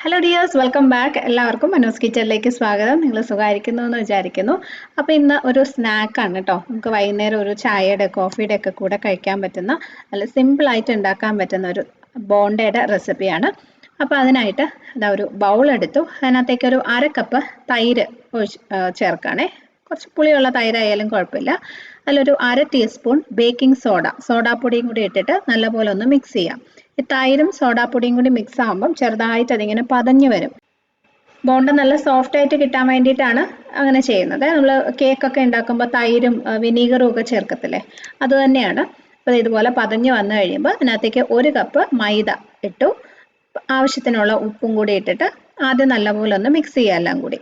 Hello dears, welcome back. എല്ലാവർക്കും മനോസ് കിച്ചണിലേക്ക് സ്വാഗതം. നിങ്ങൾ സുഖമായിരിക്കുന്നു എന്ന് വിചാരിക്കുന്നു. അപ്പോൾ ഇന്ന് ഒരു സ്നാക്കാണ് കേട്ടോ. നമുക്ക് വൈകുന്നേരം ഒരു ചായയുടെ കോഫിയുടെ ഒക്കെ കൂടെ കഴിക്കാൻ പറ്റുന്ന നല്ല സിമ്പിളായിട്ട് ഉണ്ടാക്കാൻ പറ്റുന്ന ഒരു ബോണ്ടയുടെ റെസിപ്പിയാണ്. അപ്പോൾ അതിനായിട്ട് ഇതാ ഒരു ബൗൾ എടുത്തു. അതിനകത്തേക്ക് ഒരു 1/2 കപ്പ് തൈര് ചേർക്കാണേ. കുറച്ച് പുളിയുള്ള തൈരായാലും കുഴപ്പമില്ല. അതിലൊരു 1/2 ടീസ്പൂൺ ബേക്കിംഗ് സോഡാപ്പൊടിയും കൂടി ഇട്ടിട്ട് നല്ലപോലെ ഒന്ന് മിക്സ് ചെയ്യാം. ഈ തൈരും സോഡാപ്പൊടിയും കൂടി മിക്സ് ആകുമ്പം ചെറുതായിട്ട് അതിങ്ങനെ പതഞ്ഞു വരും. ബോണ്ട നല്ല സോഫ്റ്റ് ആയിട്ട് കിട്ടാൻ വേണ്ടിയിട്ടാണ് അങ്ങനെ ചെയ്യുന്നത്. നമ്മൾ കേക്കൊക്കെ ഉണ്ടാക്കുമ്പോൾ തൈരും വിനീഗറും ഒക്കെ ചേർക്കത്തില്ലേ, അത് തന്നെയാണ്. അപ്പോൾ ഇതുപോലെ പതഞ്ഞു വന്നു കഴിയുമ്പോൾ അതിനകത്തേക്ക് 1 കപ്പ് മൈദ ഇട്ടു. ആവശ്യത്തിനുള്ള ഉപ്പും കൂടി ഇട്ടിട്ട് ആദ്യം നല്ലപോലെ ഒന്ന് മിക്സ് ചെയ്യുക എല്ലാം കൂടി.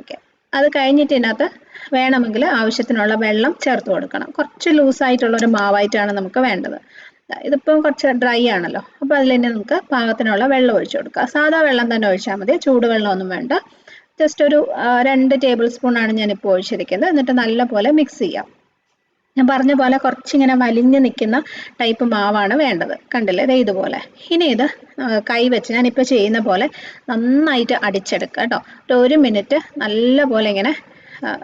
ഓക്കെ, അത് കഴിഞ്ഞിട്ട് ഇതിനകത്ത് വേണമെങ്കിൽ ആവശ്യത്തിനുള്ള വെള്ളം ചേർത്ത് കൊടുക്കണം. കുറച്ച് ലൂസായിട്ടുള്ളൊരു മാവായിട്ടാണ് നമുക്ക് വേണ്ടത്. ഇതിപ്പം കുറച്ച് ഡ്രൈ ആണല്ലോ, അപ്പോൾ അതിൽ തന്നെ നമുക്ക് പാകത്തിനുള്ള വെള്ളം ഒഴിച്ചു കൊടുക്കുക. സാധാ വെള്ളം തന്നെ ഒഴിച്ചാൽ മതി, ചൂടുവെള്ളമൊന്നും വേണ്ട. ജസ്റ്റ് ഒരു 2 ടേബിൾ സ്പൂൺ ആണ് ഞാനിപ്പോൾ ഒഴിച്ചിരിക്കുന്നത്. എന്നിട്ട് നല്ലപോലെ മിക്സ് ചെയ്യാം. ഞാൻ പറഞ്ഞ പോലെ കുറച്ചിങ്ങനെ വലിഞ്ഞ് നിൽക്കുന്ന ടൈപ്പ് മാവാണ് വേണ്ടത്. കണ്ടില്ലേ, ദേ ഇതുപോലെ. ഇനി ഇത് കൈ വെച്ച് ഞാനിപ്പോൾ ചെയ്യുന്ന പോലെ നന്നായിട്ട് അടിച്ചെടുക്കുക കേട്ടോ. ഒരു 1 മിനിറ്റ് നല്ലപോലെ ഇങ്ങനെ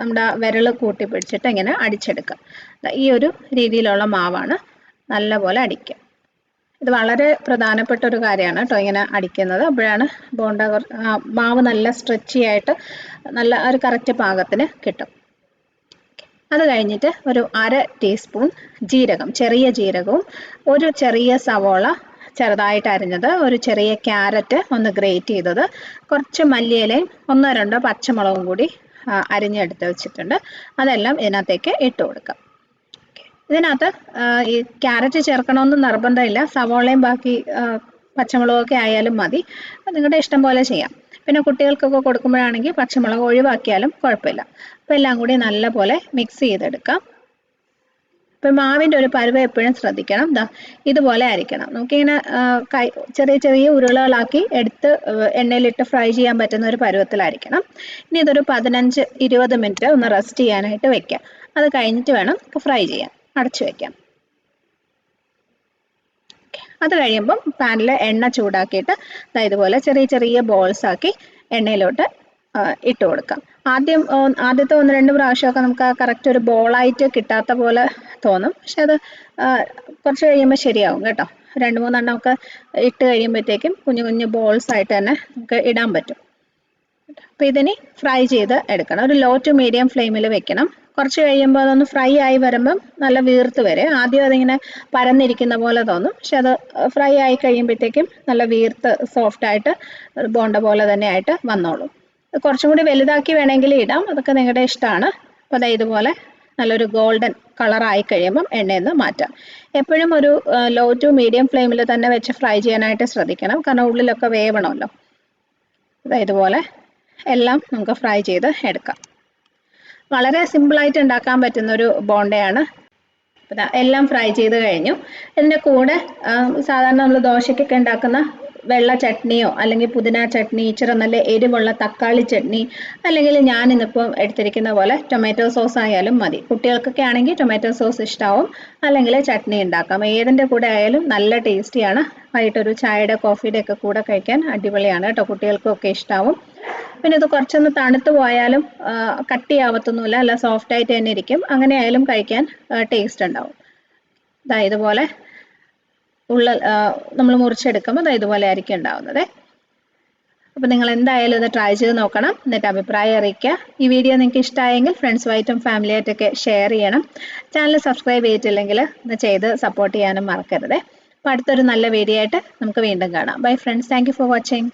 നമ്മുടെ വിരൽ കൂട്ടി പിടിച്ചിട്ട് ഇങ്ങനെ അടിച്ചെടുക്കുക. ഈ ഒരു രീതിയിലുള്ള മാവാണ് നല്ലപോലെ അടിക്കുക. ഇത് വളരെ പ്രധാനപ്പെട്ട ഒരു കാര്യമാണ് കേട്ടോ, ഇങ്ങനെ അടിക്കുന്നത്. അപ്പോഴാണ് ബോണ്ട മാവ് നല്ല സ്ട്രെച്ചി ആയിട്ട് നല്ല ഒരു കറക്റ്റ് പാകത്തിന് കിട്ടും. അത് കഴിഞ്ഞിട്ട് ഒരു 1/2 ടീസ്പൂൺ ജീരകം, ചെറിയ ജീരകവും ഒരു ചെറിയ സവോള ചെറുതായിട്ട് അരിഞ്ഞത്, ഒരു ചെറിയ ക്യാരറ്റ് ഒന്ന് ഗ്രേറ്റ് ചെയ്തത്, കുറച്ച് മല്ലിയിലയും 1-2 പച്ചമുളകും കൂടി അരിഞ്ഞെടുത്ത് വെച്ചിട്ടുണ്ട്. അതെല്ലാം ഇതിനകത്തേക്ക് ഇട്ട് കൊടുക്കാം. ഇതിനകത്ത് ഈ ക്യാരറ്റ് ചേർക്കണമെന്ന് നിർബന്ധമില്ല. സവോളയും ബാക്കി പച്ചമുളകൊക്കെ ആയാലും മതി. നിങ്ങളുടെ ഇഷ്ടം പോലെ ചെയ്യാം. പിന്നെ കുട്ടികൾക്കൊക്കെ കൊടുക്കുമ്പോഴാണെങ്കിൽ പച്ചമുളക് ഒഴിവാക്കിയാലും കുഴപ്പമില്ല. അപ്പോൾ എല്ലാം കൂടി നല്ലപോലെ മിക്സ് ചെയ്തെടുക്കാം. ഇപ്പം മാവിൻ്റെ ഒരു പരുവം എപ്പോഴും ശ്രദ്ധിക്കണം. ഇതുപോലെ ആയിരിക്കണം. നമുക്കിങ്ങനെ ചെറിയ ചെറിയ ഉരുളകളാക്കി എടുത്ത് എണ്ണയിലിട്ട് ഫ്രൈ ചെയ്യാൻ പറ്റുന്ന ഒരു പരുവത്തിലായിരിക്കണം. ഇനി ഇതൊരു 15-20 മിനിറ്റ് ഒന്ന് റെസ്റ്റ് ചെയ്യാനായിട്ട് വെക്കാം. അത് കഴിഞ്ഞിട്ട് വേണം ഫ്രൈ ചെയ്യാൻ. അടച്ചു വെക്കാം. അത് കഴിയുമ്പം പാനിൽ എണ്ണ ചൂടാക്കിയിട്ട് ഇതുപോലെ ചെറിയ ചെറിയ ബോൾസ് ആക്കി എണ്ണയിലോട്ട് ഇട്ട് കൊടുക്കാം. ആദ്യത്തെ 1-2 പ്രാവശ്യമൊക്കെ നമുക്ക് കറക്റ്റ് ഒരു ബോളായിട്ട് കിട്ടാത്ത പോലെ തോന്നും. പക്ഷെ അത് കുറച്ച് കഴിയുമ്പോൾ ശരിയാവും കേട്ടോ. 2-3 എണ്ണമൊക്കെ ഇട്ട് കഴിയുമ്പോഴത്തേക്കും കുഞ്ഞു കുഞ്ഞു ബോൾസ് ആയിട്ട് തന്നെ നമുക്ക് ഇടാൻ പറ്റും. അപ്പോൾ ഇതിനി ഫ്രൈ ചെയ്ത് എടുക്കണം. ഒരു ലോ ടു മീഡിയം ഫ്ലെയിമിൽ വെക്കണം. കുറച്ച് കഴിയുമ്പോൾ അതൊന്ന് ഫ്രൈ ആയി വരുമ്പം നല്ല വീർത്ത് വരും. ആദ്യം അതിങ്ങനെ പരന്നിരിക്കുന്ന പോലെ തോന്നും, പക്ഷെ അത് ഫ്രൈ ആയി കഴിയുമ്പോഴത്തേക്കും നല്ല വീർത്ത് സോഫ്റ്റായിട്ട് ബോണ്ട പോലെ തന്നെ ആയിട്ട് വന്നോളും. കുറച്ചും കൂടി വലുതാക്കി വേണമെങ്കിൽ ഇടാം, അതൊക്കെ നിങ്ങളുടെ ഇഷ്ടമാണ്. അപ്പോൾ അതായത് ഇതുപോലെ നല്ലൊരു ഗോൾഡൻ കളറായി കഴിയുമ്പം എണ്ണയിൽ നിന്ന് മാറ്റാം. എപ്പോഴും ഒരു ലോ ടു മീഡിയം ഫ്ലെയിമിൽ തന്നെ വെച്ച് ഫ്രൈ ചെയ്യാനായിട്ട് ശ്രദ്ധിക്കണം, കാരണം ഉള്ളിലൊക്കെ വേവണമല്ലോ. ഇതുപോലെ എല്ലാം നമുക്ക് ഫ്രൈ ചെയ്ത് എടുക്കാം. വളരെ സിമ്പിളായിട്ട് ഉണ്ടാക്കാൻ പറ്റുന്നൊരു ബോണ്ടയാണ്. അപ്പം എല്ലാം ഫ്രൈ ചെയ്ത് കഴിഞ്ഞു. ഇതിൻ്റെ കൂടെ സാധാരണ നമ്മൾ ദോശയ്ക്കൊക്കെ ഉണ്ടാക്കുന്ന വെള്ള ചട്നിയോ അല്ലെങ്കിൽ പുതിന ചട്നി, ഇച്ചിരി നല്ല എരിവുള്ള തക്കാളി ചട്നി, അല്ലെങ്കിൽ ഞാൻ ഇന്നിപ്പം എടുത്തിരിക്കുന്ന പോലെ ടൊമാറ്റോ സോസ് ആയാലും മതി. കുട്ടികൾക്കൊക്കെ ആണെങ്കിൽ ടൊമാറ്റോ സോസ് ഇഷ്ടമാവും, അല്ലെങ്കിൽ ചട്നി ഉണ്ടാക്കാം. ഏതിൻ്റെ കൂടെ ആയാലും നല്ല ടേസ്റ്റിയാണ്. വൈകിട്ടൊരു ചായയുടെ കോഫിയുടെ ഒക്കെ കൂടെ കഴിക്കാൻ അടിപൊളിയാണ് കേട്ടോ. കുട്ടികൾക്കൊക്കെ ഇഷ്ടമാവും. പിന്നെ ഇത് കുറച്ചൊന്ന് തണുത്ത് പോയാലും കട്ടിയാവത്തൊന്നുമില്ല, അല്ല സോഫ്റ്റ് ആയിട്ട് തന്നെ ഇരിക്കും. അങ്ങനെ ആയാലും കഴിക്കാൻ ടേസ്റ്റ് ഉണ്ടാവും. ഇതുപോലെ നമ്മൾ മുറിച്ചെടുക്കുമ്പോൾ ഇതുപോലെ ആയിരിക്കും ഉണ്ടാവുന്നത്. അപ്പോൾ നിങ്ങൾ എന്തായാലും ഇത് ട്രൈ ചെയ്ത് നോക്കണം, എന്നിട്ട് അഭിപ്രായം അറിയിക്കുക. ഈ വീഡിയോ നിങ്ങൾക്ക് ഇഷ്ടമായെങ്കിൽ ഫ്രണ്ട്സുമായിട്ടും ഫാമിലിയായിട്ടൊക്കെ ഷെയർ ചെയ്യണം. ചാനൽ സബ്സ്ക്രൈബ് ചെയ്തിട്ടില്ലെങ്കിൽ ഇത് ചെയ്ത് സപ്പോർട്ട് ചെയ്യാനും മറക്കരുത്. അപ്പോൾ അടുത്തൊരു നല്ല വീഡിയോ ആയിട്ട് നമുക്ക് വീണ്ടും കാണാം. Bye friends, thank you for watching.